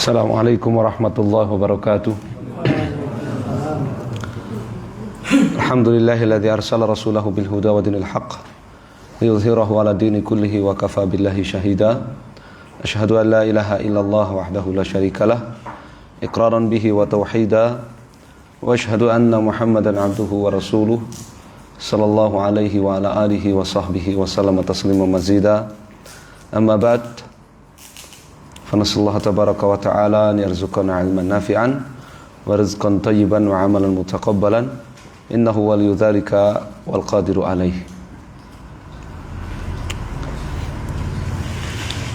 Assalamualaikum warahmatullahi wabarakatuh. Alhamdulillahilladzi arsala rasulahu bil huda wa dinil haqq liyudhhirahu 'ala dini kullihi wa kafa billahi shahida. Asyhadu an la ilaha illallah wahdahu la syarikalah iqraran bihi wa tauhida wa asyhadu anna Muhammadan 'abduhu wa rasuluh sallallahu alaihi wa ala alihi wa sahbihi wa sallama tasliman mazida. Amma ba'd. Fanasallahu tabaraka wa ta'ala an yarzuqana 'ilman nafi'an wa rizqan thayyiban wa 'amalan mutaqabbalan innahu waliyyu dzalika wal qadiru 'alaihi.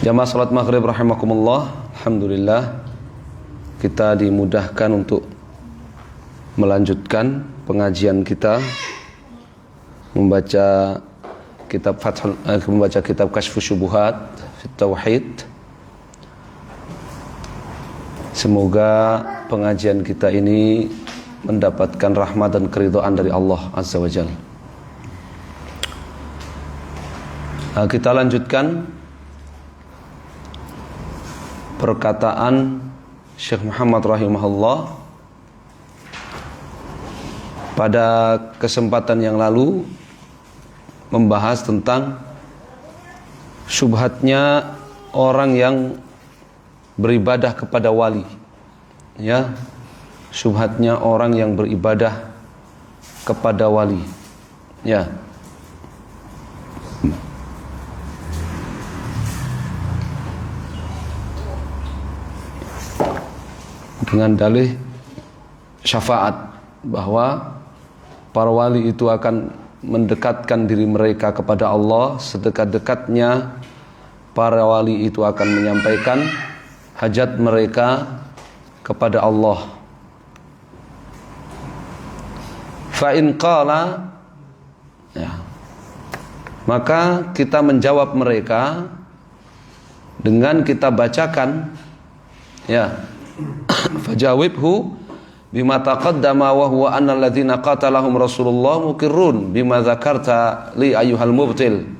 Jamaah salat maghrib rahimakumullah, alhamdulillah kita dimudahkan untuk melanjutkan pengajian kita membaca kitab Kasyfus Syubuhat fit Tauhid. Semoga pengajian kita ini mendapatkan rahmat dan keridhaan dari Allah Azza wa Jalla. Kita lanjutkan perkataan Syekh Muhammad rahimahullah. Pada kesempatan yang lalu membahas tentang syubhatnya orang yang beribadah kepada wali, ya, syubhatnya orang yang beribadah kepada wali, ya. Dengan dalih syafaat bahwa para wali itu akan mendekatkan diri mereka kepada Allah, sedekat-dekatnya para wali itu akan menyampaikan hajat mereka kepada Allah. Fa in qala, ya, maka kita menjawab mereka dengan kita bacakan, ya, fajawibhu bima taqaddama wa huwa anna alladhina qatalahum Rasulullah muqirrun bima dzakarta li ayyuhal mubtil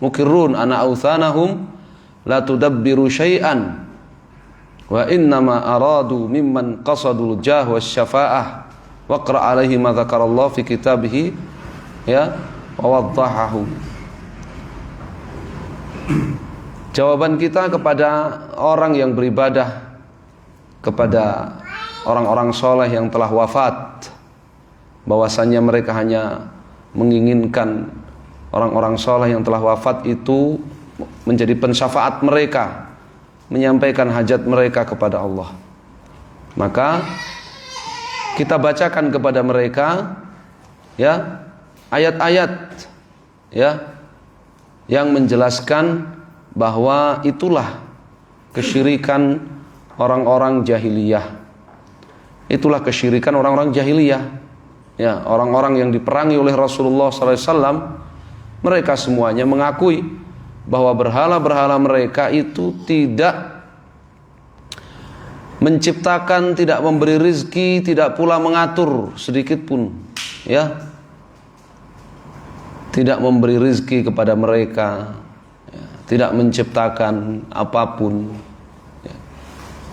muqirrun ana authanahum la tudabbiru syai'an wa innama aradu mimman qasadul jah was syafa'ah waqra alaihi ma dzakarallahu fi kitabihi, ya, wa waddahahu. Jawaban kita kepada orang yang beribadah kepada orang-orang soleh yang telah wafat, bahwasannya mereka hanya menginginkan orang-orang soleh yang telah wafat itu menjadi pensyafaat mereka, menyampaikan hajat mereka kepada Allah. Maka kita bacakan kepada mereka, ya, ayat-ayat, ya, yang menjelaskan bahwa itulah kesyirikan orang-orang jahiliyah. Itulah kesyirikan orang-orang jahiliyah, ya, orang-orang yang diperangi oleh Rasulullah SAW. Mereka semuanya mengakui bahwa berhala-berhala mereka itu tidak menciptakan, tidak memberi rizki, tidak pula mengatur sedikit pun, ya, tidak memberi rizki kepada mereka, ya, tidak menciptakan apapun, ya,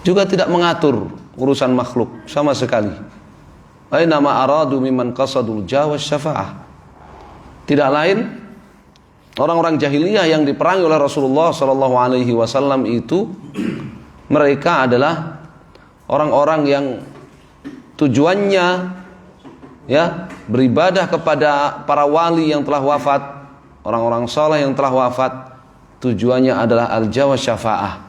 juga tidak mengatur urusan makhluk sama sekali. Aina ma aradu mimman qasadul jawas syafa'ah. Tidak lain orang-orang jahiliyah yang diperangi oleh Rasulullah sallallahu alaihi wasallam itu, mereka adalah orang-orang yang tujuannya ya beribadah kepada para wali yang telah wafat, orang-orang saleh yang telah wafat. Tujuannya adalah al-jawas syafa'ah.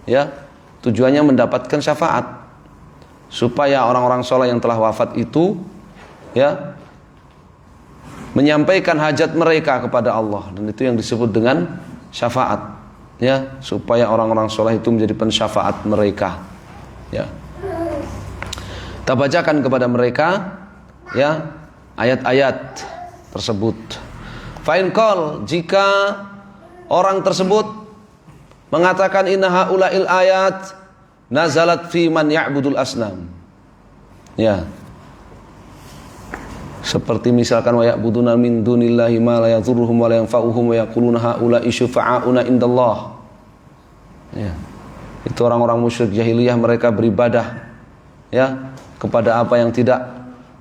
Ya, tujuannya mendapatkan syafaat. Supaya orang-orang saleh yang telah wafat itu ya menyampaikan hajat mereka kepada Allah, dan itu yang disebut dengan syafaat. Ya, supaya orang-orang saleh itu menjadi pensyafaat mereka. Ya. Kita bacakan kepada mereka ya ayat-ayat tersebut. Fa in qal, jika orang tersebut mengatakan inna haula'il ayat nazalat fi man ya'budul asnam. Ya. Seperti misalkan wa ya'buduna min dunillahi ma la yadhurruhum wa la yanfa'uhum wa yaquluna haula'i syufa'auna indallah. Ya. Itu orang-orang musyrik jahiliyah, mereka beribadah ya kepada apa yang tidak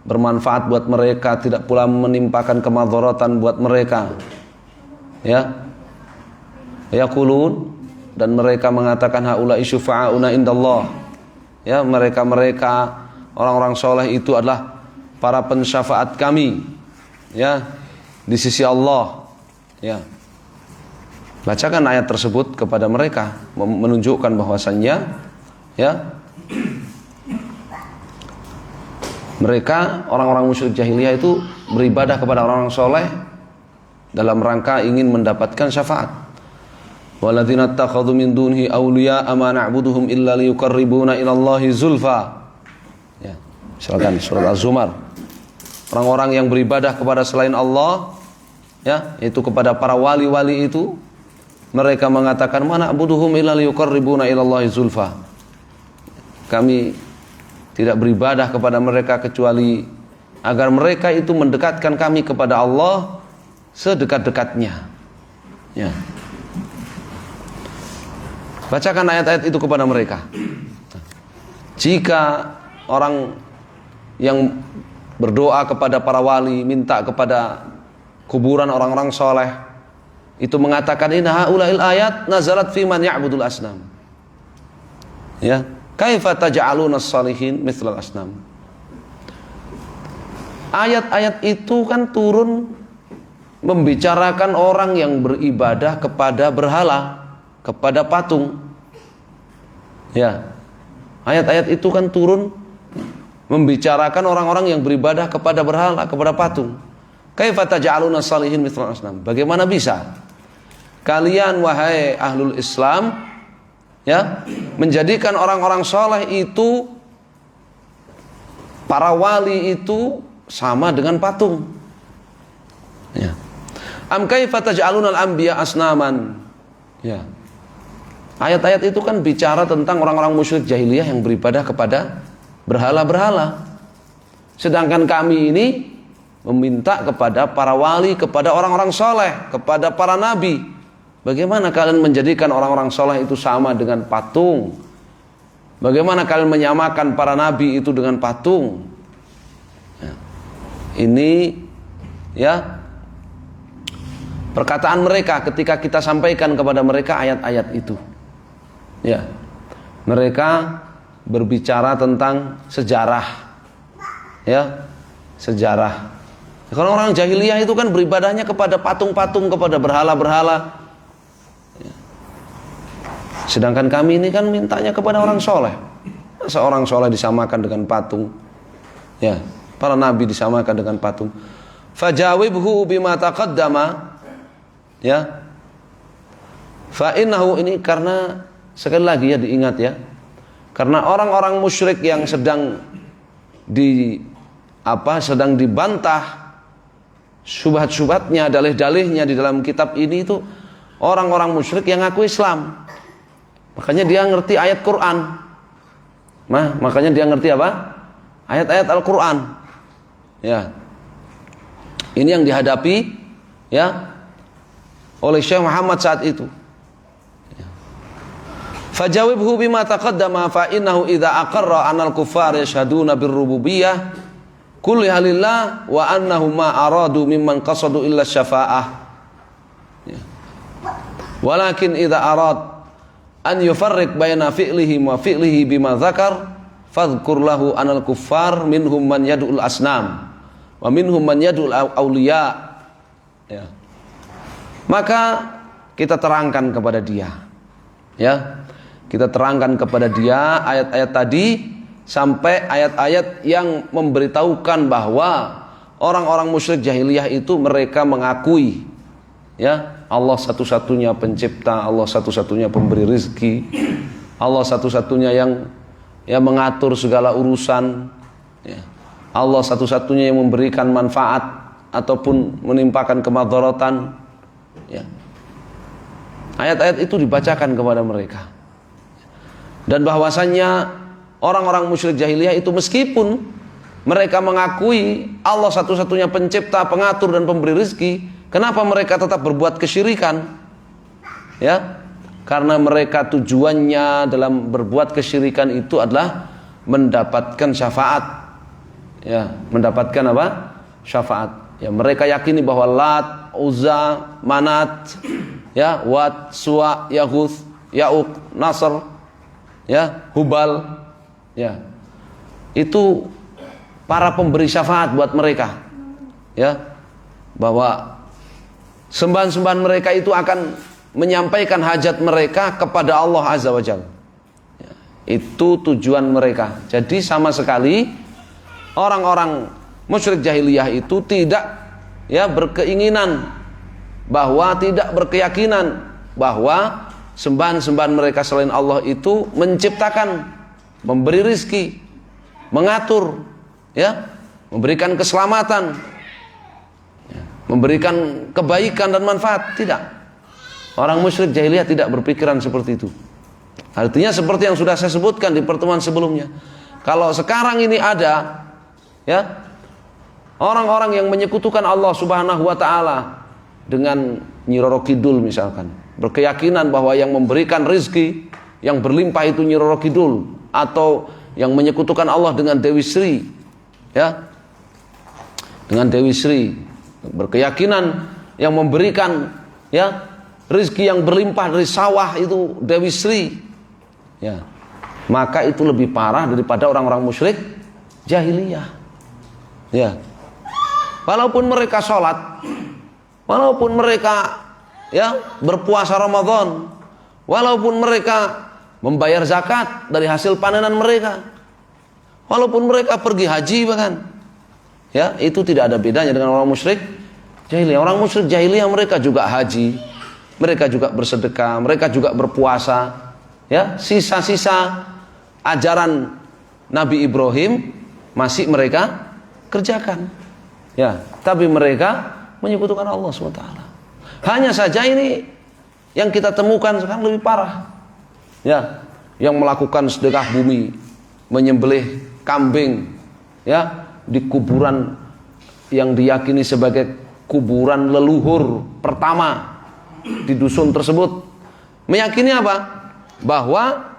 bermanfaat buat mereka, tidak pula menimpakan kemadharatan buat mereka. Ya. Yaqulun, dan mereka mengatakan haula'i syufa'auna indallah. Ya, mereka orang-orang soleh itu adalah para pensyafaat kami ya di sisi Allah. Ya. Bacakan ayat tersebut kepada mereka, menunjukkan bahwasannya ya mereka orang-orang musyrik jahiliyah itu beribadah kepada orang-orang soleh dalam rangka ingin mendapatkan syafaat. Walladzina ittakhadhu min dunihi awliya'a ma na'buduhum illa liyuqarribuna ila Allahi zulfa. Ya, silakan surat Az-Zumar. Orang-orang yang beribadah kepada selain Allah ya, itu kepada para wali-wali itu, mereka mengatakan ma na'buduhum illa liyuqarribuna ila Allahi zulfa. Kami tidak beribadah kepada mereka kecuali agar mereka itu mendekatkan kami kepada Allah sedekat-dekatnya. Ya. Bacakan ayat-ayat itu kepada mereka. Jika orang yang berdoa kepada para wali, minta kepada kuburan orang-orang soleh, itu mengatakan inna haula'il ayat nazalat fi man ya'budul asnam. Ya, kaifa taj'aluna as-salihin mithlal asnam. Ayat-ayat itu kan turun membicarakan orang yang beribadah kepada berhala, kepada patung. Ya. Ayat-ayat itu kan turun membicarakan orang-orang yang beribadah kepada berhala, kepada patung. Kaifa taj'aluna salihin mithlan asnam? Bagaimana bisa kalian wahai ahlul Islam ya menjadikan orang-orang saleh itu, para wali itu sama dengan patung? Ya. Am kaifa taj'aluna al-anbiya asnaman? Ya. Ayat-ayat itu kan bicara tentang orang-orang musyrik jahiliyah yang beribadah kepada berhala-berhala. Sedangkan kami ini meminta kepada para wali, kepada orang-orang soleh, kepada para nabi. Bagaimana kalian menjadikan orang-orang soleh itu sama dengan patung? Bagaimana kalian menyamakan para nabi itu dengan patung? Ya. Ini ya perkataan mereka ketika kita sampaikan kepada mereka ayat-ayat itu. Ya, mereka berbicara tentang sejarah, ya, sejarah. Kalau orang jahiliyah itu kan beribadahnya kepada patung-patung, kepada berhala-berhala. Ya. Sedangkan kami ini kan mintanya kepada orang soleh. Seorang soleh disamakan dengan patung. Ya, para nabi disamakan dengan patung. Fajawibhu bima taqaddama. Ya, fa innahu, ini karena sekali lagi ya diingat ya, karena orang-orang musyrik yang sedang dibantah syubhat-syubhatnya, dalih-dalihnya di dalam kitab ini itu orang-orang musyrik yang ngaku Islam. Makanya dia ngerti ayat Quran. Makanya dia ngerti apa? Ayat-ayat Al-Quran. Ya. Ini yang dihadapi ya oleh Syekh Muhammad saat itu. Fajawibhu bima taqaddama fa innahu idza aqarra anal kuffar yashhaduna birrububiyyah kulliha lillah wa annahum ma aradu mimman qasadu illa syafa'ah. Walakin idza arad an yufarriq baina fi'lihi wa fi'lihi bima dzakar fadhkur lahu anal kuffar minhum man yad'ul asnam wa minhum man yad'ul awliya. Ya. Maka kita terangkan kepada dia, ya, kita terangkan kepada dia ayat-ayat tadi sampai ayat-ayat yang memberitahukan bahwa orang-orang musyrik jahiliyah itu mereka mengakui, ya, Allah satu-satunya pencipta, Allah satu-satunya pemberi rizki, Allah satu-satunya yang mengatur segala urusan, ya. Allah satu-satunya yang memberikan manfaat ataupun menimpakan kemadharatan, ya. Ayat-ayat itu dibacakan kepada mereka, dan bahwasannya orang-orang musyrik jahiliyah itu meskipun mereka mengakui Allah satu-satunya pencipta, pengatur dan pemberi rezeki, kenapa mereka tetap berbuat kesyirikan? Ya, karena mereka tujuannya dalam berbuat kesyirikan itu adalah mendapatkan syafaat. Ya, mendapatkan apa? Syafaat. Ya, mereka yakini bahwa Lat, Uzza, Manat, ya, Wat, Suwa, Yaghus, Ya'uq, Nasr, ya, Hubal, ya, itu para pemberi syafaat buat mereka, ya, bahwa sembahan-sembahan mereka itu akan menyampaikan hajat mereka kepada Allah Azza wa Jalla. Ya, itu tujuan mereka. Jadi sama sekali orang-orang musyrik jahiliyah itu tidak, ya, berkeinginan bahwa, tidak berkeyakinan bahwa sembahan-sembahan mereka selain Allah itu menciptakan, memberi rizki, mengatur, ya, memberikan keselamatan, ya, memberikan kebaikan dan manfaat. Tidak. Orang musyrik jahiliyah tidak berpikiran seperti itu. Artinya seperti yang sudah saya sebutkan di pertemuan sebelumnya, kalau sekarang ini ada, ya, orang-orang yang menyekutukan Allah Subhanahu wa taala dengan Nyi Roro Kidul misalkan, berkeyakinan bahwa yang memberikan rizki yang berlimpah itu Nyi Roro Kidul, atau yang menyekutukan Allah dengan Dewi Sri, ya, dengan Dewi Sri, berkeyakinan yang memberikan, ya, rizki yang berlimpah dari sawah itu Dewi Sri, ya, maka itu lebih parah daripada orang-orang musyrik jahiliyah, ya. Walaupun mereka sholat, walaupun mereka, ya, berpuasa Ramadan, walaupun mereka membayar zakat dari hasil panenan mereka, walaupun mereka pergi haji bahkan, ya, itu tidak ada bedanya dengan orang musyrik jahiliyah. Orang musyrik jahiliyah mereka juga haji, mereka juga bersedekah, mereka juga berpuasa, ya, sisa-sisa ajaran Nabi Ibrahim masih mereka kerjakan, ya, tapi mereka menyekutukan Allah SWT. Hanya saja ini yang kita temukan sekarang lebih parah, ya, yang melakukan sedekah bumi, menyembelih kambing, ya, di kuburan yang diyakini sebagai kuburan leluhur pertama di dusun tersebut. Meyakini apa? Bahwa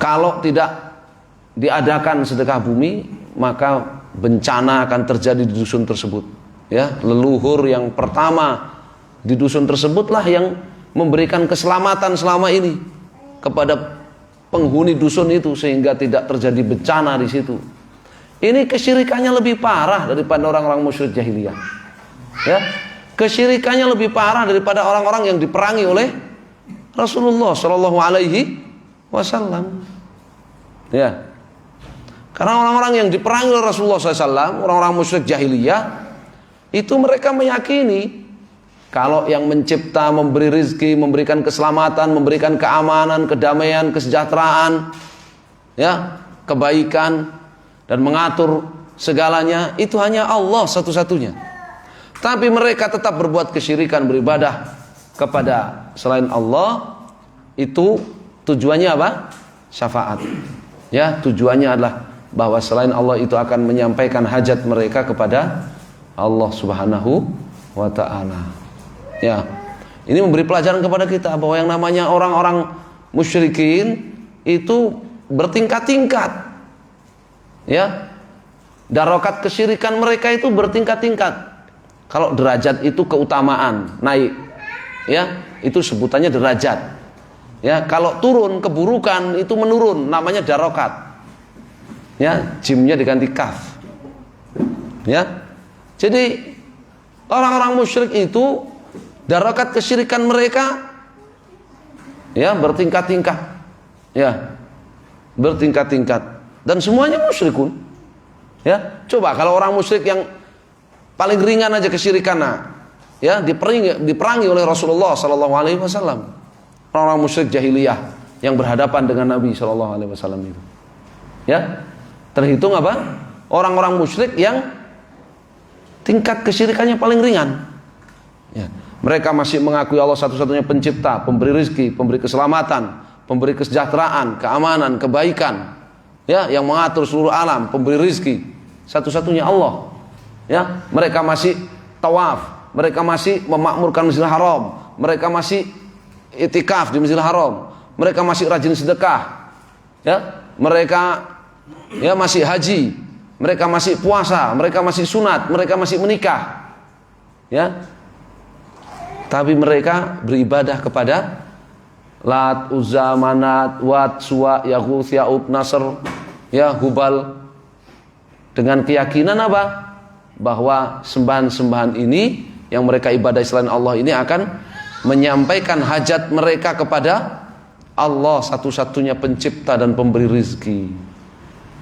kalau tidak diadakan sedekah bumi, maka bencana akan terjadi di dusun tersebut, ya. Leluhur yang pertama di dusun tersebutlah yang memberikan keselamatan selama ini kepada penghuni dusun itu sehingga tidak terjadi bencana di situ. Ini kesyirikannya lebih parah daripada orang-orang musyrik jahiliyah, ya. Kesyirikannya lebih parah daripada orang-orang yang diperangi oleh Rasulullah Shallallahu Alaihi Wasallam, ya. Karena orang-orang yang diperangi oleh Rasulullah SAW, orang-orang musyrik jahiliyah, itu mereka meyakini kalau yang mencipta, memberi rizki, memberikan keselamatan, memberikan keamanan, kedamaian, kesejahteraan, ya, kebaikan, dan mengatur segalanya, itu hanya Allah satu-satunya. Tapi mereka tetap berbuat kesyirikan, beribadah kepada selain Allah. Itu tujuannya apa? Syafaat, ya, tujuannya adalah bahwa selain Allah itu akan menyampaikan hajat mereka kepada Allah Subhanahu wa ta'ala, ya. Ini memberi pelajaran kepada kita bahwa yang namanya orang-orang musyrikin itu bertingkat-tingkat. Ya. Darokat kesyirikan mereka itu bertingkat-tingkat. Kalau derajat itu keutamaan, naik. Ya, itu sebutannya derajat. Ya, kalau turun keburukan itu menurun, namanya darokat. Ya, jimnya diganti kaf. Ya. Jadi orang-orang musyrik itu darokat kesyirikan mereka ya bertingkat-tingkat. Ya. Bertingkat-tingkat dan semuanya musyrikun. Ya, coba kalau orang musyrik yang paling ringan aja kesyirikan, ya diperangi oleh Rasulullah sallallahu alaihi wasallam. Orang-orang musyrik jahiliyah yang berhadapan dengan Nabi sallallahu alaihi wasallam itu. Ya. Terhitung apa? Orang-orang musyrik yang tingkat kesyirikannya paling ringan. Ya. Mereka masih mengakui Allah satu-satunya pencipta, pemberi rezeki, pemberi keselamatan, pemberi kesejahteraan, keamanan, kebaikan. Ya, yang mengatur seluruh alam, pemberi rezeki, satu-satunya Allah. Ya, mereka masih tawaf, mereka masih memakmurkan Masjidil Haram, mereka masih itikaf di Masjidil Haram, mereka masih rajin sedekah. Ya, mereka ya masih haji, mereka masih puasa, mereka masih sunat, mereka masih menikah. Ya. Tapi mereka beribadah kepada Lat, Uzza, Manat, Wat, Suwa, Yaghus, Ya'uq, Nasr, ya Hubal, dengan keyakinan apa? Bahwa sembahan-sembahan ini yang mereka ibadah selain Allah ini akan menyampaikan hajat mereka kepada Allah satu-satunya pencipta dan pemberi rizki.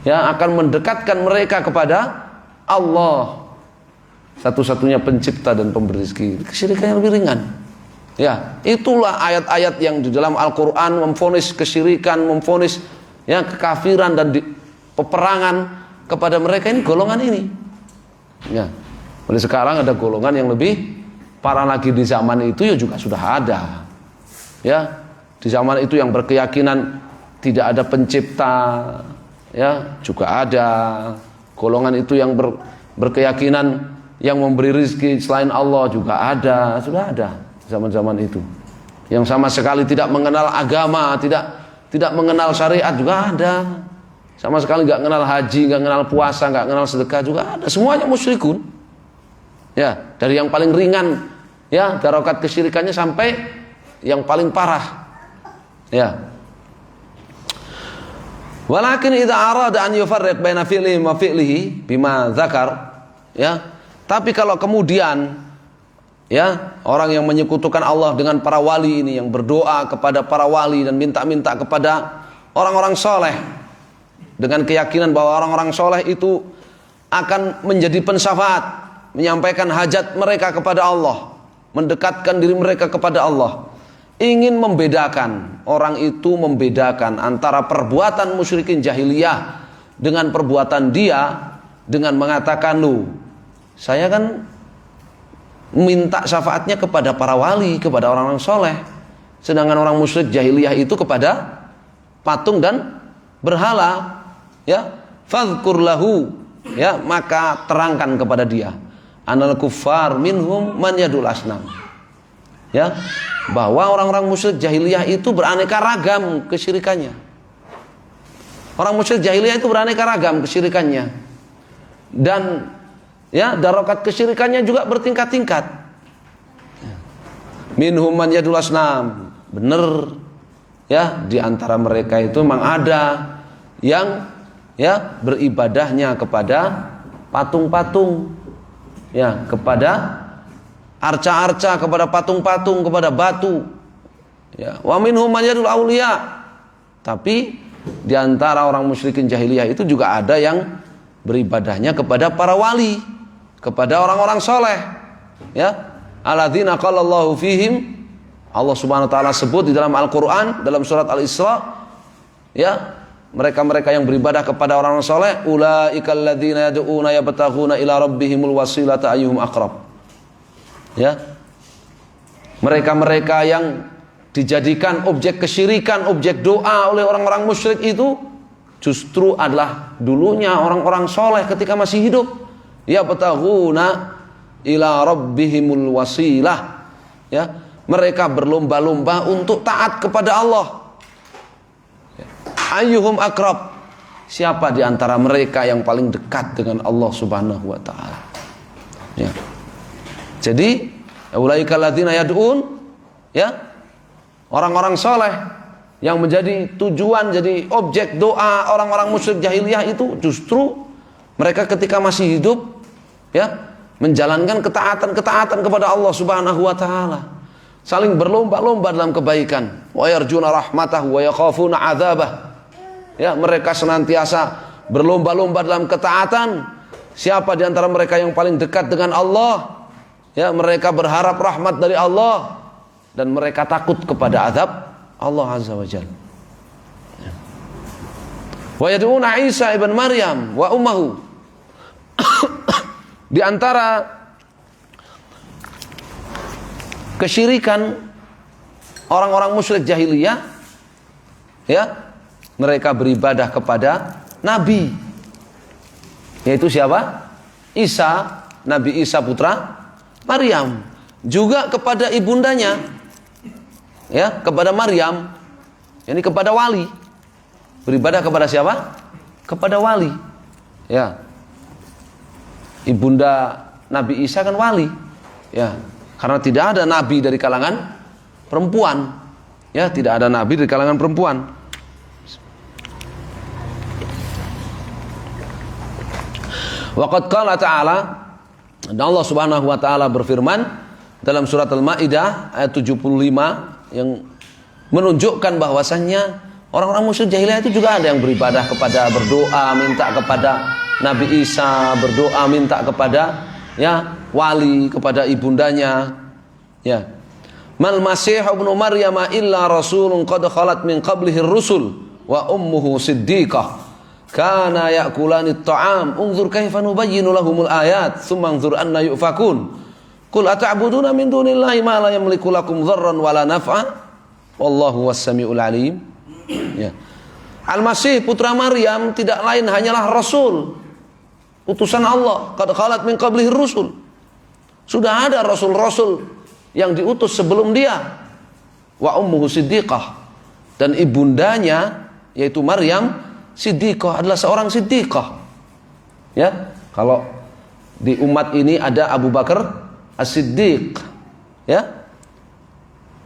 Ya, akan mendekatkan mereka kepada Allah satu-satunya pencipta dan pemberi rezeki. Kesyirikan yang lebih ringan. Ya, itulah ayat-ayat yang di dalam Al-Qur'an memvonis kesyirikan, memvonis ya kekafiran dan peperangan kepada mereka ini golongan ini. Ya. Oleh sekarang ada golongan yang lebih parah lagi di zaman itu ya juga sudah ada. Ya, di zaman itu yang berkeyakinan tidak ada pencipta, ya, juga ada. Golongan itu yang berkeyakinan yang memberi rezeki selain Allah juga ada, sudah ada zaman-zaman itu. Yang sama sekali tidak mengenal agama, tidak mengenal syariat juga ada. Sama sekali nggak kenal haji, nggak kenal puasa, nggak kenal sedekah juga ada. Semuanya musyrikun. Ya, dari yang paling ringan, ya, darokat kesyirikannya sampai yang paling parah. Ya. Walakin idza arada an yufarriq baina fi'lihi wa fi'lihi bima dzakar, ya. Tapi kalau kemudian ya orang yang menyekutukan Allah dengan para wali ini, yang berdoa kepada para wali dan minta-minta kepada orang-orang soleh dengan keyakinan bahwa orang-orang soleh itu akan menjadi pensyafaat, menyampaikan hajat mereka kepada Allah, mendekatkan diri mereka kepada Allah, ingin membedakan, orang itu membedakan antara perbuatan musyrikin jahiliyah dengan perbuatan dia dengan mengatakan, lu saya kan minta syafaatnya kepada para wali, kepada orang-orang soleh. Sedangkan orang musyrik jahiliyah itu kepada patung dan berhala. Ya, fadhkur lahu, ya, maka terangkan kepada dia, anal kuffar minhum man yadul asnam. Ya, bahwa orang-orang musyrik jahiliyah itu beraneka ragam kesyirikannya. Orang musyrik jahiliyah itu beraneka ragam kesyirikannya. Dan ya, darokat kesyirikannya juga bertingkat-tingkat. Minhum man yadul asnam. Benar. Ya, di antara mereka itu memang ada yang ya beribadahnya kepada patung-patung. Ya, kepada arca-arca, kepada patung-patung, kepada batu. Ya, wa minhum man yadul auliya. Tapi di antara orang musyrikin jahiliyah itu juga ada yang beribadahnya kepada para wali, kepada orang-orang soleh. Ya, alladzina qala Allahu fihim, Allah Subhanahu wa taala sebut di dalam Al-Qur'an dalam surat Al-Isra, ya, mereka-mereka yang beribadah kepada orang-orang soleh, ulaikal ladzina yad'una yabtaghuna ila rabbihimul wasilata ayyuhum aqrab. Ya, mereka-mereka yang dijadikan objek kesyirikan, objek doa oleh orang-orang musyrik itu justru adalah dulunya orang-orang soleh ketika masih hidup. Ya, yabtaghuna ila rabbihimul wasilah. Ya, Mereka berlomba-lomba untuk taat kepada Allah. Ayyuhum akrab, siapa di antara mereka yang paling dekat dengan Allah Subhanahu wa taala. Ya. Jadi, ulaikal ladzina yad'un, ya. Orang-orang soleh yang menjadi tujuan, jadi objek doa orang-orang musyrik jahiliyah itu justru mereka ketika masih hidup, ya, menjalankan ketaatan kepada Allah Subhanahu wa taala. Saling berlomba-lomba dalam kebaikan. Wa yarjuna rahmatahu wa yakhafuna 'adzabah. Ya, mereka senantiasa berlomba-lomba dalam ketaatan. Siapa di antara mereka yang paling dekat dengan Allah? Ya, mereka berharap rahmat dari Allah dan mereka takut kepada azab Allah Azza wa Jalla. Ya. Wa yad'una Isa ibn Maryam wa ummuhu. Di antara kesyirikan orang-orang musyrik jahiliyah, ya, mereka beribadah kepada nabi, yaitu siapa? Isa, Nabi Isa putra Maryam, juga kepada ibundanya, ya, kepada Maryam, ini kepada wali. Beribadah kepada siapa? Kepada wali. Ya. Ibunda Nabi Isa kan wali. Ya. Karena tidak ada nabi dari kalangan perempuan. Ya, tidak ada nabi dari kalangan perempuan. Waqad qala ta'ala, dan Allah Subhanahu wa taala berfirman dalam surat Al-Maidah ayat 75 yang menunjukkan bahwasannya orang-orang musyrik jahiliyah itu juga ada yang beribadah kepada, berdoa minta kepada Nabi Isa, berdoa minta kepada, ya, wali, kepada ibundanya. Ya. Mal Masih ibnu Maryam illa rasulun qad khalat min qablihi rusul wa ummuhu siddiqah kana ya'kulani at-ta'am unzur kaifa nubayyinu lahumul ayat tsumma anzur anna yufakun qul ata'buduna min dunillahi ma la yamliku lakum dharran wala naf'a wallahu was-sami'ul alim. Ya. Al-Masih putra Maryam tidak lain hanyalah rasul, utusan Allah. Qad khalat min qablihi rusul, sudah ada rasul-rasul yang diutus sebelum dia. Wa ummuhu siddiqah, dan ibundanya yaitu Maryam siddiqah, adalah seorang siddiqah. Ya, kalau di umat ini ada Abu Bakar As-Siddiq, ya,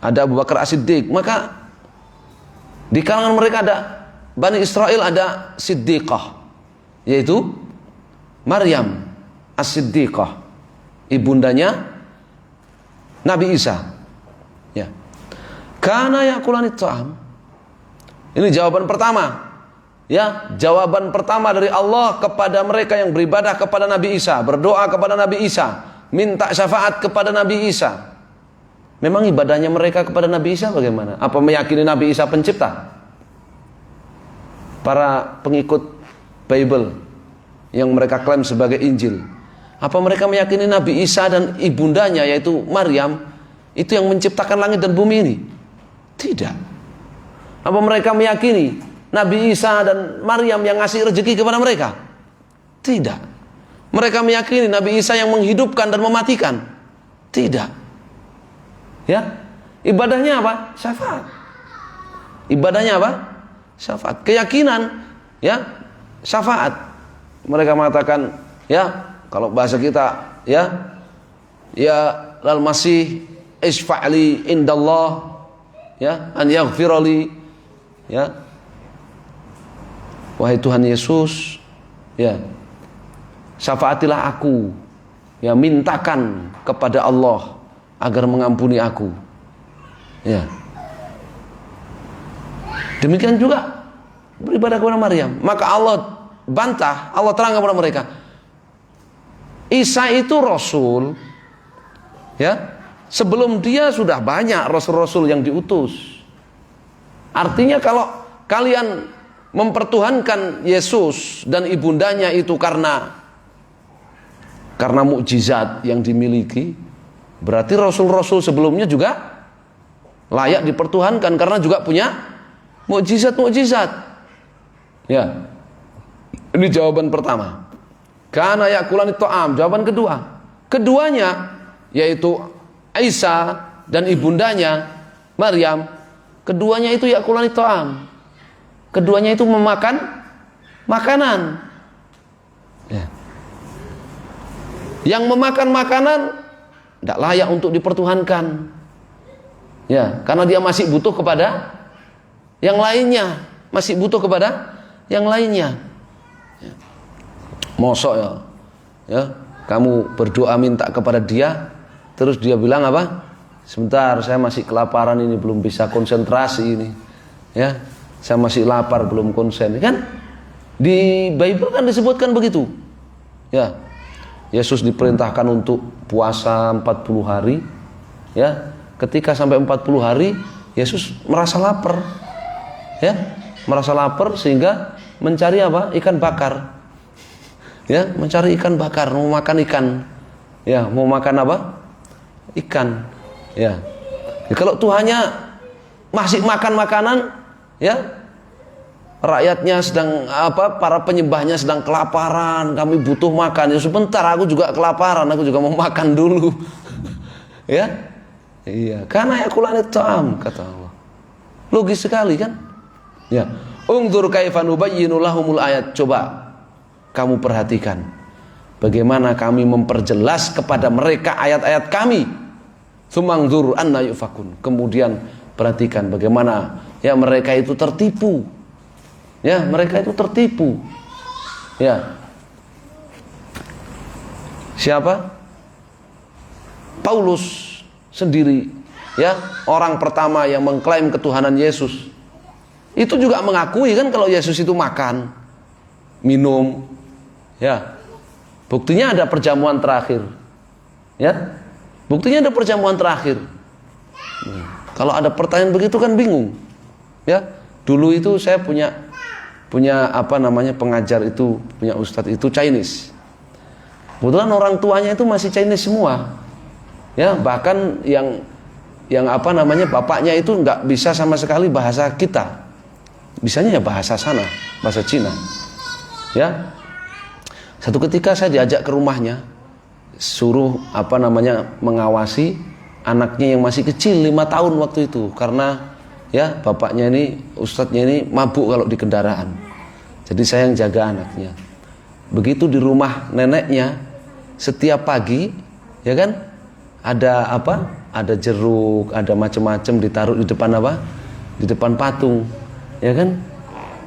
ada Abu Bakar As-Siddiq, maka di kalangan mereka ada Bani Israel ada siddiqah, yaitu Maryam As-Siddiqah, ibundanya Nabi Isa. Ya. Kana yakulani ta'am. Ini jawaban pertama. Ya, jawaban pertama dari Allah kepada mereka yang beribadah kepada Nabi Isa, berdoa kepada Nabi Isa, minta syafaat kepada Nabi Isa. Memang ibadahnya mereka kepada Nabi Isa bagaimana? Apa meyakini Nabi Isa pencipta? Para pengikut Bible yang mereka klaim sebagai Injil, apa mereka meyakini Nabi Isa dan ibundanya yaitu Maryam itu yang menciptakan langit dan bumi ini? Tidak. Apa mereka meyakini Nabi Isa dan Maryam yang ngasih rezeki kepada mereka? Tidak. Mereka meyakini Nabi Isa yang menghidupkan dan mematikan? Tidak. Ya. Ibadahnya apa? Syafaat. Ibadahnya apa? Syafaat. Keyakinan, ya, syafaat. Mereka mengatakan, ya, kalau bahasa kita, ya lal masih isfa'li indallah, ya, an yaghfirali, ya, wahai Tuhan Yesus, ya, syafaatilah aku, ya, mintakan kepada Allah agar mengampuni aku. Ya. Demikian juga beribadah kepada Maryam. Maka Allah bantah, Allah terang kepada mereka, Isa itu rasul, ya. Sebelum dia sudah banyak rasul-rasul yang diutus. Artinya kalau kalian mempertuhankan Yesus dan ibundanya itu karena mukjizat yang dimiliki, berarti rasul-rasul sebelumnya juga layak dipertuhankan karena juga punya mukjizat-mukjizat. Ya. Ini jawaban pertama. Kana yakulani ta'am. Jawaban kedua. Keduanya yaitu Isa dan ibundanya Maryam, keduanya itu yakulani ta'am. Keduanya itu memakan makanan. Ya. Yang memakan makanan tidak layak untuk dipertuhankan. Ya, karena dia masih butuh kepada yang lainnya, masih butuh kepada yang lainnya. Ya. Mosok ya, kamu berdoa minta kepada dia, terus dia bilang apa? Sebentar, saya masih kelaparan ini, belum bisa konsentrasi ini. Ya, saya masih lapar, belum konsen. Kan di Bible kan disebutkan begitu. Ya, Yesus diperintahkan untuk puasa 40 hari. Ya, ketika sampai 40 hari, Yesus merasa lapar. Ya, merasa lapar sehingga mencari apa? Ikan bakar. Ya, mencari ikan bakar, mau makan ikan. Ya, mau makan apa? Ikan. Ya. Kalau Tuhannya masih makan makanan, ya, rakyatnya sedang apa? Para penyembahnya sedang kelaparan, kami butuh makan. Ya sebentar, aku juga kelaparan, aku juga mau makan dulu. Ya, iya. Karena yakulani ta'am, kata Allah. Logis sekali kan? Ya. Ungdzur kaifa nubayyinu lahumul ayat. Coba kamu perhatikan bagaimana kami memperjelas kepada mereka ayat-ayat kami. Tsumangdzur anna yufakun. Kemudian perhatikan bagaimana ya mereka itu tertipu. Ya, mereka itu tertipu. Ya. Siapa? Paulus sendiri, ya, orang pertama yang mengklaim ketuhanan Yesus. Itu juga mengakui kan kalau Yesus itu makan, minum. Ya. Buktinya ada perjamuan terakhir. Ya. Buktinya ada perjamuan terakhir. Kalau ada pertanyaan begitu kan bingung. Ya. Dulu itu saya punya apa namanya pengajar itu, punya ustadz itu Chinese. Kebetulan orang tuanya itu masih Chinese semua. Ya, bahkan yang apa namanya bapaknya itu nggak bisa sama sekali bahasa kita. Bisanya ya bahasa sana, bahasa Cina. Ya. Satu ketika saya diajak ke rumahnya, suruh apa namanya mengawasi anaknya yang masih kecil 5 tahun waktu itu, karena ya bapaknya ini, ustadznya ini mabuk kalau di kendaraan. Jadi saya yang jaga anaknya. Begitu di rumah neneknya, setiap pagi ya kan ada apa? Ada jeruk, ada macam-macam ditaruh di depan apa? Di depan patung. Ya kan?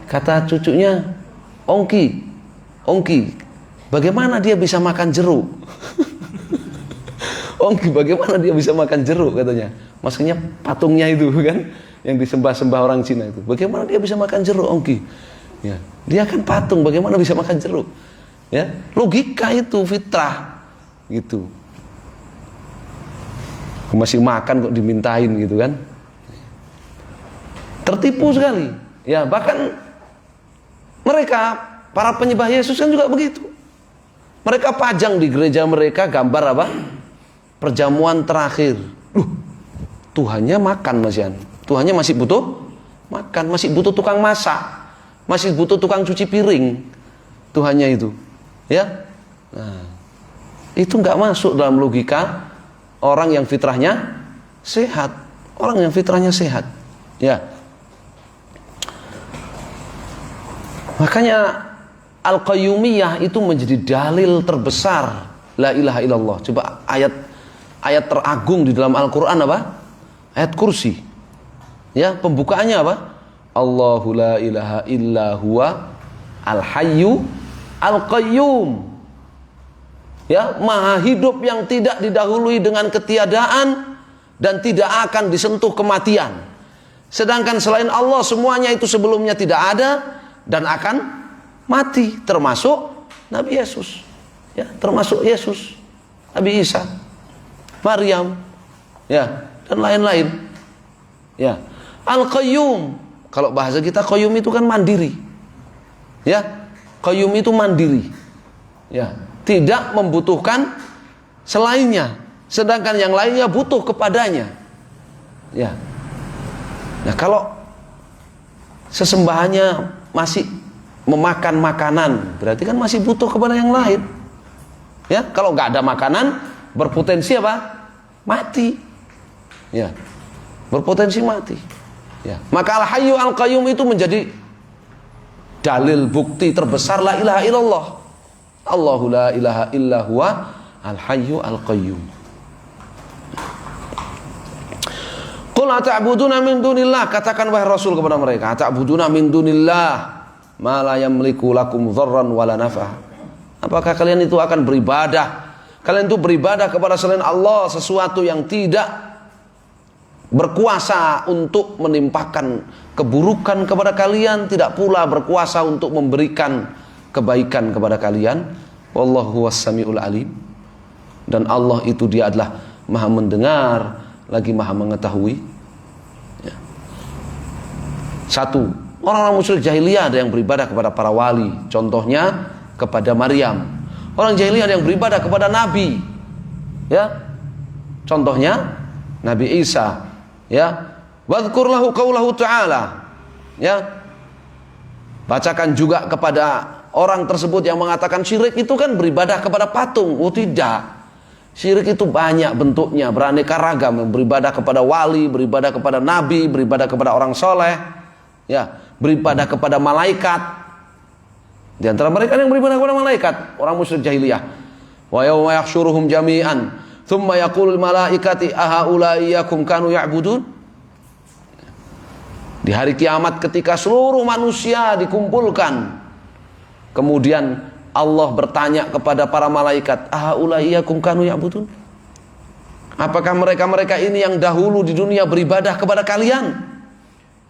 Kata cucunya, Ongki, bagaimana dia bisa makan jeruk? Ongki, bagaimana dia bisa makan jeruk katanya. Maksudnya patungnya itu kan, yang disembah-sembah orang Cina itu. Bagaimana dia bisa makan jeruk, Ongki? Ya, dia kan patung, bagaimana bisa makan jeruk? Ya, logika itu fitrah gitu. Masih makan kok dimintain gitu kan? Tertipu sekali. Ya, bahkan mereka para penyembah Yesus kan juga begitu. Mereka pajang di gereja mereka gambar apa? Perjamuan terakhir. Tuhannya makan masihan. Tuhannya masih butuh makan, masih butuh tukang masak, masih butuh tukang cuci piring. Tuhannya itu, ya. Nah, itu nggak masuk dalam logika orang yang fitrahnya sehat. Orang yang fitrahnya sehat, ya. Makanya Al-Qayyumiyah itu menjadi dalil terbesar la ilaha illallah. Coba ayat teragung di dalam Al-Quran apa? Ayat kursi. Ya, pembukaannya apa? Allahu la ilaha illa huwa al-hayyu al-qayyum. Ya, maha hidup yang tidak didahului dengan ketiadaan dan tidak akan disentuh kematian. Sedangkan selain Allah semuanya itu sebelumnya tidak ada dan akan mati, termasuk Nabi Yesus. Ya, termasuk Yesus, Nabi Isa, Maryam, ya, dan lain-lain. Ya. Al-Qayyum, kalau bahasa kita Qayyum itu kan mandiri. Ya. Qayyum itu mandiri. Ya, tidak membutuhkan selainnya, sedangkan yang lainnya butuh kepadanya. Ya. Nah, kalau sesembahannya masih memakan makanan, berarti kan masih butuh kepada yang lain. Ya, kalau nggak ada makanan, berpotensi apa? Mati. Ya. Berpotensi mati. Ya. Maka Al-Hayyu Al-Qayyum itu menjadi dalil bukti terbesar la ilaha illallah. Allahu la ilaha illa huwa Al-Hayyu Al-Qayyum. Qul ata'buduna min dunillah, katakan wahai Rasul kepada mereka, ata'buduna min dunillah ma la yamliku lakum dharran wala naf'a. Apakah kalian itu akan beribadah? Kalian itu beribadah kepada selain Allah sesuatu yang tidak berkuasa untuk menimpakan keburukan kepada kalian, tidak pula berkuasa untuk memberikan kebaikan kepada kalian. Wallahu huwas samiul alim. Dan Allah itu dia adalah Maha mendengar lagi Maha mengetahui. Ya. Satu, orang-orang musyrik jahiliyah ada yang beribadah kepada para wali, contohnya kepada Maryam. Orang jahiliyah ada yang beribadah kepada nabi, ya, contohnya Nabi Isa. Ya, wadhkur lahu qaulahu ta'ala. Ya, bacakan juga kepada orang tersebut yang mengatakan syirik itu kan beribadah kepada patung. Oh tidak. Syirik itu banyak bentuknya, beraneka ragam. Beribadah kepada wali, beribadah kepada nabi, beribadah kepada orang soleh, ya, beribadah kepada malaikat. Di antara mereka yang beribadah kepada malaikat, orang musyrik jahiliyah. Wa yawma yahsyuruhum jami'an, thumma yaqulul malaikati ahaula'i iyyakum kanu ya'budun. Di hari kiamat ketika seluruh manusia dikumpulkan, kemudian Allah bertanya kepada para malaikat, ahaula'i iyyakum kanu ya'budun? Apakah mereka-mereka ini yang dahulu di dunia beribadah kepada kalian?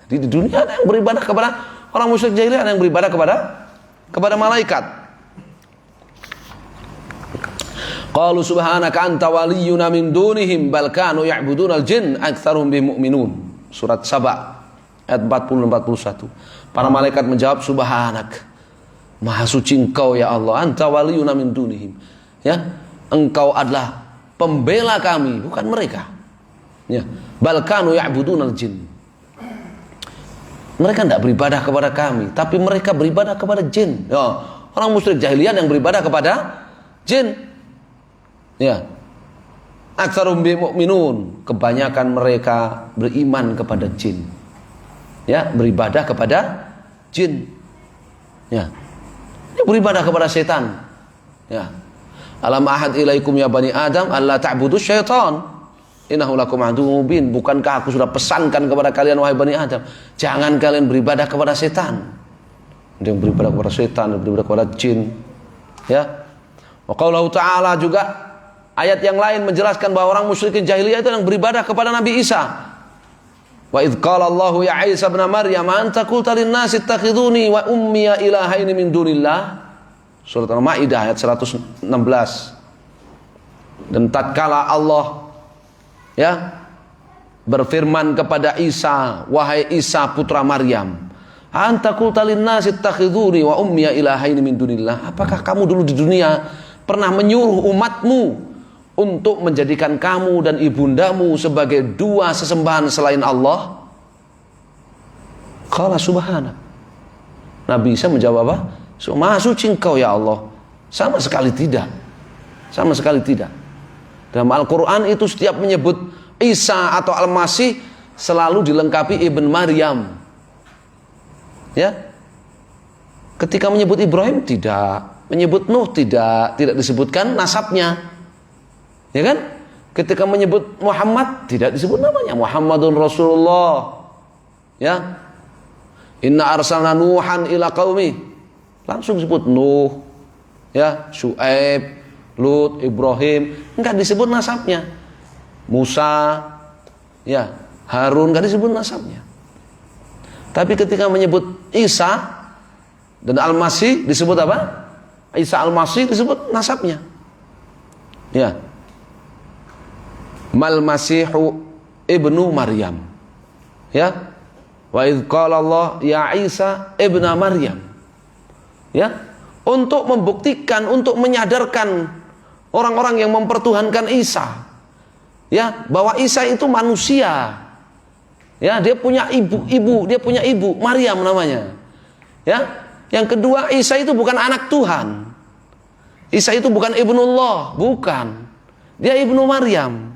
Jadi di dunia ada yang beribadah kepada orang musyrik jahiliyah, ada yang beribadah kepada malaikat. Qalu subhanaka anta waliyuna min dunihim bal kanu ya'budunal jin aktsaruhum bihim mu'minun. Surat Saba ayat 40 41. Para malaikat menjawab, subhanak, Maha suci Engkau ya Allah, anta waliyuna min dunihim. Ya, Engkau adalah pembela kami, bukan mereka. Ya, bal kanu ya'budunal jin. Mereka tidak beribadah kepada kami, tapi mereka beribadah kepada jin. Ya, orang musyrik jahiliyah yang beribadah kepada jin. Ya. Aktsaruhum mu'minun, kebanyakan mereka beriman kepada jin. Ya, beribadah kepada jin. Ya. Dia beribadah kepada setan. Ya. Alam ahad ilaikum ya bani Adam alla ta'budu syaitan innahu lakum aduwwun mubin. Bukankah aku sudah pesankan kepada kalian wahai bani Adam, jangan kalian beribadah kepada setan. Dia beribadah kepada setan, beribadah kepada jin. Ya. Wa qaulahu ta'ala, juga ayat yang lain menjelaskan bahwa orang musyrikin jahiliyah itu yang beribadah kepada Nabi Isa. Wa idz qala Allahu ya Isa ibn Maryam anta qulta lin-nasi ittakhiduni wa ummiya ilahaini min dunillah. Surat Al-Maidah ayat 116. Dan tatkala Allah ya berfirman kepada Isa, wahai Isa putra Maryam, anta qulta lin-nasi ittakhiduni wa ummiya ilahaini min dunillah. Apakah kamu dulu di dunia pernah menyuruh umatmu untuk menjadikan kamu dan ibundamu sebagai dua sesembahan selain Allah? Qala subhanak. Nabi Isa menjawab apa? Maha suci Engkau ya Allah. Sama sekali tidak. Sama sekali tidak. Dalam Al-Quran itu setiap menyebut Isa atau Al-Masih selalu dilengkapi Ibn Maryam. Ya. Ketika menyebut Ibrahim tidak, menyebut Nuh tidak disebutkan nasabnya. Ya kan? Ketika menyebut Muhammad tidak disebut namanya, Muhammadun Rasulullah. Ya. Inna arsalna Nuhan ila qaumi. Langsung disebut Nuh. Ya, Syuaib, Lut, Ibrahim, enggak disebut nasabnya. Musa, ya, Harun enggak disebut nasabnya. Tapi ketika menyebut Isa dan Al-Masih disebut apa? Isa Al-Masih disebut nasabnya. Ya. Mal Masihu ibnu Maryam. Ya. Wa idz qala Allah ya Isa ibna Maryam. Ya. Untuk membuktikan, untuk menyadarkan orang-orang yang mempertuhankan Isa, ya, bahwa Isa itu manusia. Ya, dia punya ibu, dia punya ibu, Maryam namanya. Ya. Yang kedua, Isa itu bukan anak Tuhan. Isa itu bukan ibnullah, bukan. Dia ibnu Maryam.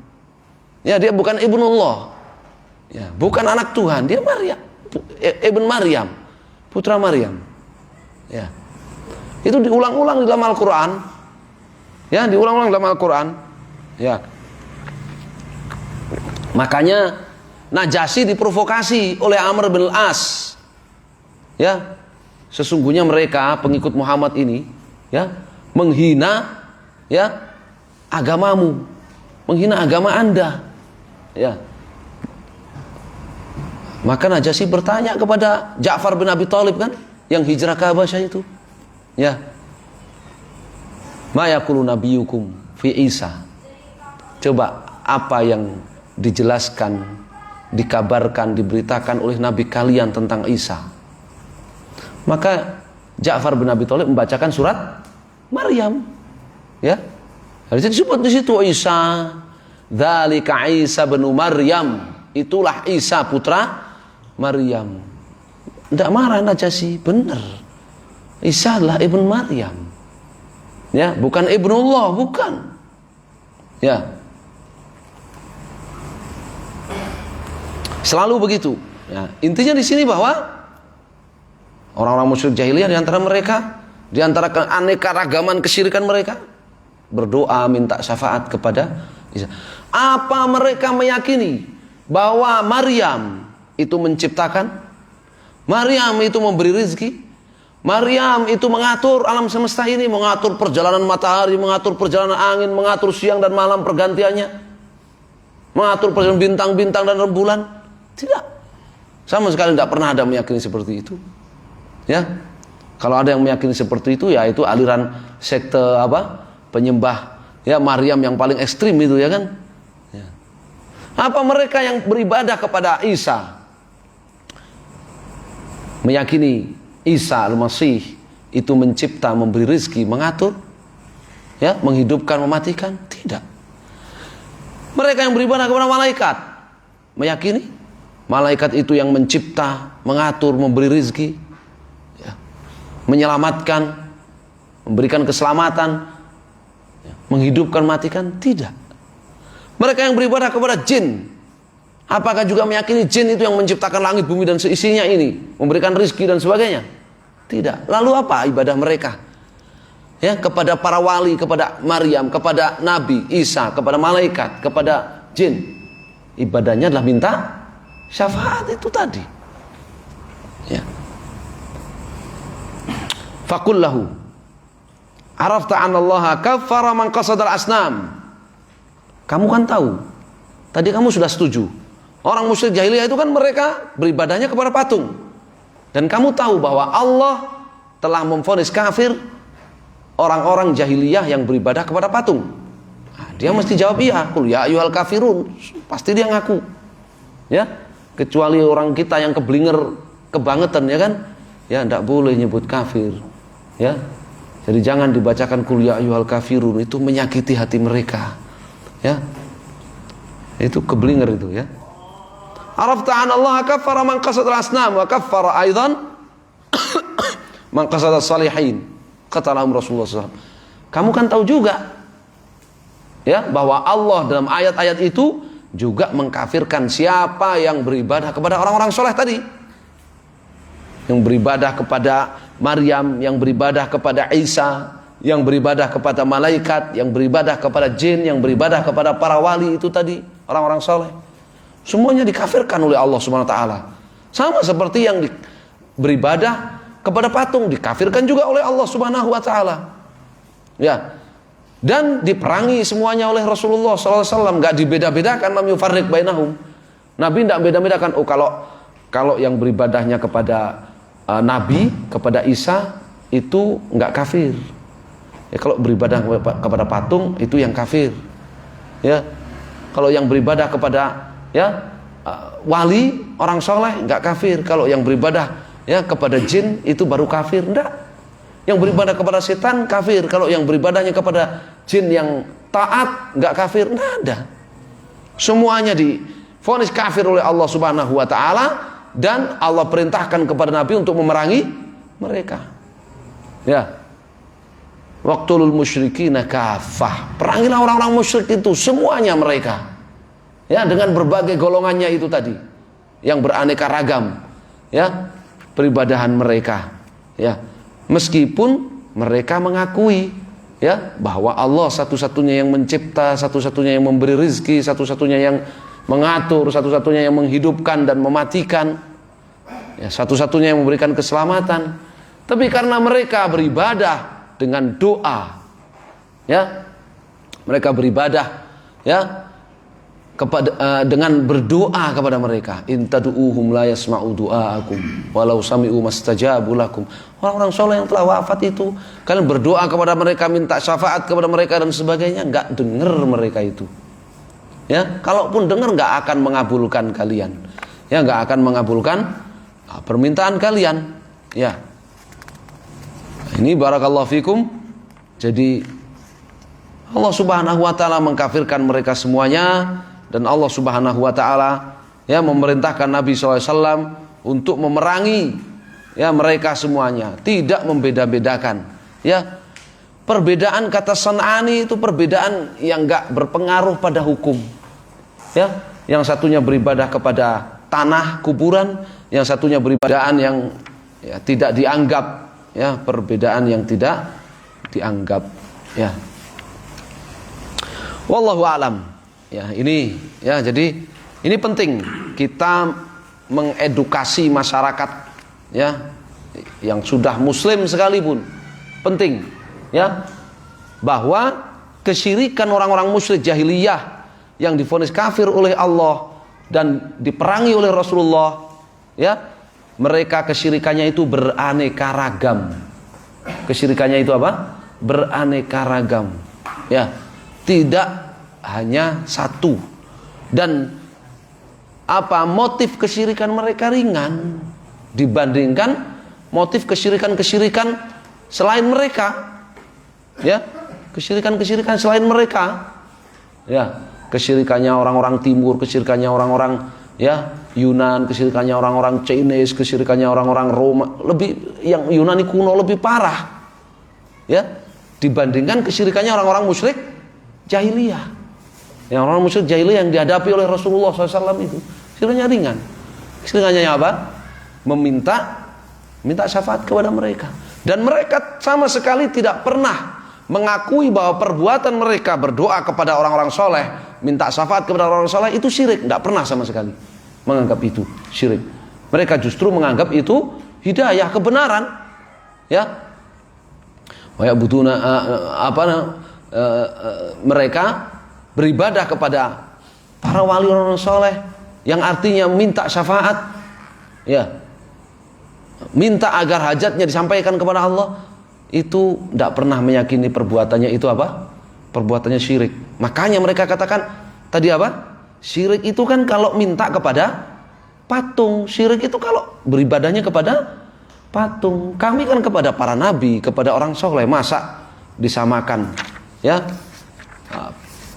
Ya, dia bukan ibnullah. Ya, bukan anak Tuhan, dia Maryam, ibn Maryam, putra Maryam. Ya. Itu diulang-ulang di dalam Al-Qur'an. Ya, diulang-ulang dalam Al-Qur'an. Ya. Makanya Najasyi diprovokasi oleh Amr bin Al-As. Ya. Sesungguhnya mereka pengikut Muhammad ini, ya, menghina, ya, agamamu, menghina agama Anda. Ya. Maka Najasyi bertanya kepada Ja'far bin Abi Thalib, kan, yang hijrah ke Habasyah itu. Ya. Ma yaqulu nabiyukum fi Isa. Coba apa yang dijelaskan, dikabarkan, diberitakan oleh nabi kalian tentang Isa. Maka Ja'far bin Abi Thalib membacakan surat Maryam. Ya. Jadi disebut di situ Isa, dzalika Isa bin Maryam, itulah Isa putra Maryam. Tidak marah Najasyi, benar. Isa adalah ibn Maryam. Ya, bukan ibnullah, bukan. Ya. Selalu begitu. Ya, intinya di sini bahwa orang-orang musyrik jahiliyah di antara mereka, di antara keanekaragaman kesyirikan mereka, berdoa minta syafaat kepada Isa. Apa mereka meyakini bahwa Maryam itu menciptakan? Maryam itu memberi rezeki? Maryam itu mengatur alam semesta ini, mengatur perjalanan matahari, mengatur perjalanan angin, mengatur siang dan malam pergantiannya, mengatur perjalanan bintang-bintang dan rembulan? Tidak. Sama sekali tidak pernah ada meyakini seperti itu. Ya, kalau ada yang meyakini seperti itu, ya itu aliran sekte apa, penyembah, ya, Maryam yang paling ekstrim itu, ya kan. Ya. Apa mereka yang beribadah kepada Isa meyakini Isa Al-Masih itu mencipta, memberi rezeki, mengatur, ya, menghidupkan, mematikan? Tidak. Mereka yang beribadah kepada malaikat meyakini malaikat itu yang mencipta, mengatur, memberi rezeki, menyelamatkan, memberikan keselamatan, menghidupkan, matikan? Tidak. Mereka yang beribadah kepada jin, apakah juga meyakini jin itu yang menciptakan langit, bumi dan seisinya ini, memberikan rezeki dan sebagainya? Tidak. Lalu apa ibadah mereka? Ya, kepada para wali, kepada Maryam, kepada Nabi Isa, kepada malaikat, kepada jin. Ibadahnya adalah minta syafaat itu tadi. Ya. Faqul lahu arafta anna Allah kaffara man qasadal asnam. Kamu kan tahu, tadi kamu sudah setuju, orang musyrik jahiliyah itu kan mereka beribadahnya kepada patung. Dan kamu tahu bahwa Allah telah memvonis kafir orang-orang jahiliyah yang beribadah kepada patung. Nah, dia mesti jawab iya, qul ya ayyuhal kafirun. Pasti dia ngaku. Ya, kecuali orang kita yang keblinger kebangetan, ya kan? Ya, tidak boleh nyebut kafir. Ya, jadi jangan dibacakan qul ya ayyuhal kafirun, itu menyakiti hati mereka. Ya, itu keblinger itu, ya. Arafta an Allah kaffara man qasadal asnam wa kaffara aidan man qasadal salihin, kata Rasulullah SAW. Kamu kan tahu juga, ya, bahwa Allah dalam ayat-ayat itu juga mengkafirkan siapa yang beribadah kepada orang-orang soleh tadi, yang beribadah kepada Maryam, yang beribadah kepada Isa, yang beribadah kepada malaikat, yang beribadah kepada jin, yang beribadah kepada para wali itu tadi, orang-orang soleh. Semuanya dikafirkan oleh Allah Subhanahu wa taala. Sama seperti yang beribadah kepada patung dikafirkan juga oleh Allah Subhanahu wa taala. Ya. Dan diperangi semuanya oleh Rasulullah SAW, enggak dibeda-bedakan, lam yufarriq bainahum. Nabi tidak beda-bedakan. Oh, kalau yang beribadahnya kepada Nabi, kepada Isa itu enggak kafir. Ya, kalau beribadah kepada patung itu yang kafir. Ya. Kalau yang beribadah kepada, ya, wali, orang soleh, enggak kafir. Kalau yang beribadah, ya, kepada jin itu baru kafir. Enggak. Yang beribadah kepada setan kafir. Kalau yang beribadahnya kepada jin yang taat enggak kafir. Enggak ada. Semuanya divonis kafir oleh Allah Subhanahu wa taala, dan Allah perintahkan kepada Nabi untuk memerangi mereka. Ya. Waqtulul musyrikina kafah. Perangilah orang-orang musyrik itu semuanya mereka. Ya, dengan berbagai golongannya itu tadi yang beraneka ragam, ya, peribadahan mereka, ya. Meskipun mereka mengakui, ya, bahwa Allah satu-satunya yang mencipta, satu-satunya yang memberi rezeki, satu-satunya yang mengatur, satu-satunya yang menghidupkan dan mematikan, ya, satu-satunya yang memberikan keselamatan. Tapi karena mereka beribadah dengan doa, ya, mereka beribadah, ya, kepada dengan berdoa kepada mereka, in tad'uuhum la yasma'u du'aakum walau sami'u mastajabu lakum. Orang-orang soleh yang telah wafat itu, kalian berdoa kepada mereka, minta syafaat kepada mereka dan sebagainya, enggak dengar mereka itu. Ya, kalaupun dengar enggak akan mengabulkan kalian. Ya, enggak akan mengabulkan permintaan kalian. Ya. Ini barakallahu fikum. Jadi Allah Subhanahu wa taala mengkafirkan mereka semuanya. Dan Allah Subhanahu wa taala, ya, memerintahkan Nabi SAW untuk memerangi, ya, mereka semuanya, tidak membeda-bedakan, ya. Perbedaan kata San'ani itu perbedaan yang enggak berpengaruh pada hukum, ya. Yang satunya beribadah kepada tanah kuburan, yang satunya beribadah yang, ya, tidak dianggap, ya, perbedaan yang tidak dianggap, ya. Wallahu a'lam. Ya, ini, ya, jadi ini penting kita mengedukasi masyarakat, ya, yang sudah muslim sekalipun, penting, ya, bahwa kesyirikan orang-orang musyrik jahiliyah yang divonis kafir oleh Allah dan diperangi oleh Rasulullah, ya, mereka kesyirikannya itu beraneka ragam. Kesyirikannya itu apa? Beraneka ragam, ya, tidak hanya satu. Dan apa motif kesyirikan mereka ringan dibandingkan motif kesyirikan-kesyirikan selain mereka, ya, kesyirikan-kesyirikan selain mereka, ya, kesyirikannya orang-orang timur, kesyirikannya orang-orang, ya, Yunan, kesyirikannya orang-orang Chinese, kesyirikannya orang-orang Roma, lebih yang Yunani kuno lebih parah, ya, dibandingkan kesyirikannya orang-orang musyrik jahiliyah. Yang orang musyrik jahiliyah yang dihadapi oleh Rasulullah SAW itu syiriknya ringan. Syiriknya apa? Minta syafaat kepada mereka. Dan mereka sama sekali tidak pernah mengakui bahwa perbuatan mereka berdoa kepada orang-orang soleh, minta syafaat kepada orang-orang soleh itu syirik. Tidak pernah sama sekali menganggap itu syirik. Mereka justru menganggap itu hidayah, kebenaran, ya. Mereka beribadah kepada para wali orang soleh, yang artinya minta syafaat, ya, minta agar hajatnya disampaikan kepada Allah, itu tidak pernah meyakini perbuatannya itu apa? Perbuatannya syirik. Makanya mereka katakan tadi apa? Syirik itu kan kalau minta kepada patung, syirik itu kalau beribadahnya kepada patung. Kami kan kepada para nabi, kepada orang soleh, masa disamakan, ya,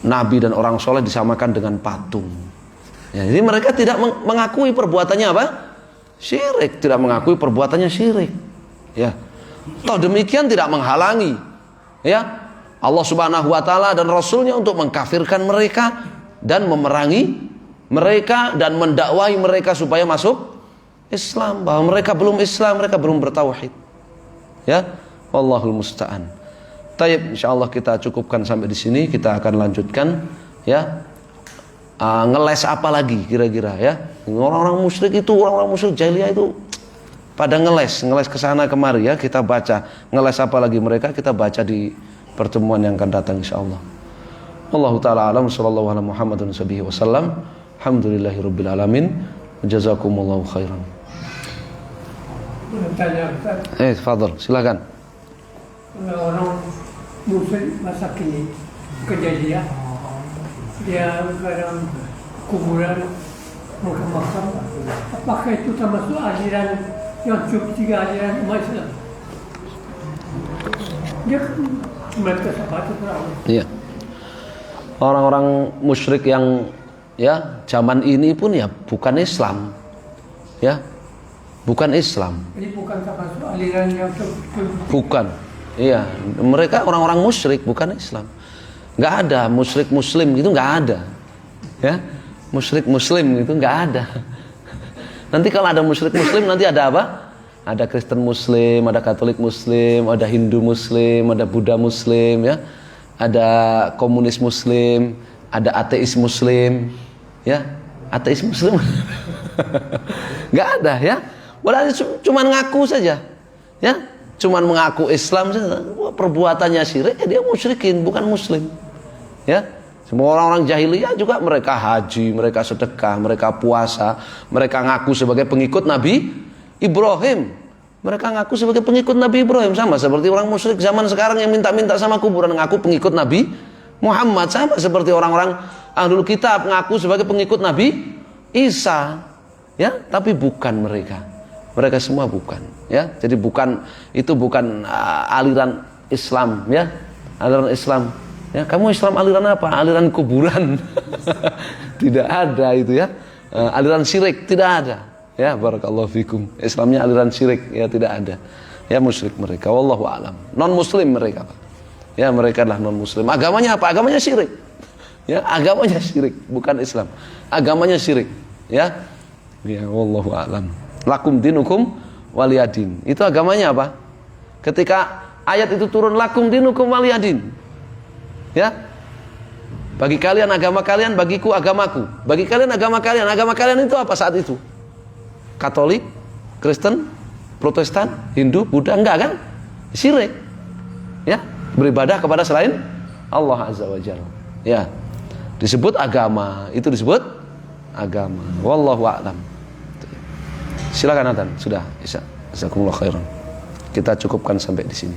nabi dan orang soleh disamakan dengan patung, ya. Jadi mereka tidak mengakui perbuatannya apa? Syirik, tidak mengakui perbuatannya syirik, ya. Toh demikian tidak menghalangi, ya, Allah Subhanahu wa taala dan Rasulnya untuk mengkafirkan mereka dan memerangi mereka dan mendakwai mereka supaya masuk Islam, bahwa mereka belum Islam, mereka belum bertauhid, ya. Wallahul musta'an. Taib, insyaallah kita cukupkan sampai di sini. Kita akan lanjutkan, ya. Ngeles apa lagi kira-kira, ya? Orang-orang musyrik itu, orang-orang musyrik jahiliyah itu pada ngeles ke sana kemari, ya. Kita baca ngeles apa lagi mereka, kita baca di pertemuan yang akan datang insyaallah. Wallahu taala alam, sallallahu alaihi Muhammadun sallallahu wasallam. Alhamdulillahirabbil alamin. Jazakumullahu khairan. Fadhil, silakan. Orang musyrik masa kini kejadian dia dalam kuburan makam-makam, apakah itu termasuk aliran yang cukup tiga aliran umat Islam? Dia mereka sahabat itu. Iya. Orang-orang musyrik yang, ya, zaman ini pun ya bukan Islam, ya, bukan Islam. Ini bukan termasuk aliran yang cukup. Bukan. Iya, mereka orang-orang musyrik bukan Islam. Nggak ada musyrik muslim gitu, nggak ada, ya. musyrik muslim itu nggak ada. Nanti kalau ada musyrik muslim nanti ada apa? Ada Kristen muslim, ada Katolik muslim, ada Hindu muslim, ada Buddha muslim, ya, ada komunis muslim, ada ateis muslim, ya, ateis muslim nggak ada, ya. Berarti cuma ngaku saja, ya, cuma mengaku Islam saja. Perbuatannya syirik, dia musyrikin, bukan muslim, ya. Semua orang-orang jahiliyah juga mereka haji, mereka sedekah, mereka puasa, mereka ngaku sebagai pengikut Nabi Ibrahim. Mereka ngaku sebagai pengikut Nabi Ibrahim, sama seperti orang musyrik zaman sekarang yang minta-minta sama kuburan ngaku pengikut Nabi Muhammad, sama seperti orang-orang Ahlul Kitab ngaku sebagai pengikut Nabi Isa, ya, tapi bukan mereka. Mereka semua bukan, ya. Jadi itu bukan aliran Islam, ya. Aliran Islam. Ya, kamu Islam aliran apa? Aliran kuburan. Tidak ada itu, ya. Aliran syirik tidak ada. Ya, barakallahu fikum. Islamnya aliran syirik, ya, tidak ada. Ya, musyrik mereka, wallahu alam. Non muslim mereka, Pak. Ya, mereka adalah non muslim. Agamanya apa? Agamanya syirik. Ya, agamanya syirik, bukan Islam. Agamanya syirik, ya. Ya, wallahu alam. Lakum dinukum waliyadin. Itu agamanya apa? Ketika ayat itu turun, lakum dinukum waliyadin. Ya. Bagi kalian agama kalian, bagiku agamaku. Bagi kalian agama kalian. Agama kalian itu apa saat itu? Katolik, Kristen, Protestan, Hindu, Buddha, enggak kan? Syirik. Ya, beribadah kepada selain Allah Azza wa Jalla. Ya. Disebut agama, itu disebut agama. Wallahu a'lam. Silakan Nathan, sudah. Jazakumullah khairan. Kita cukupkan sampai di sini.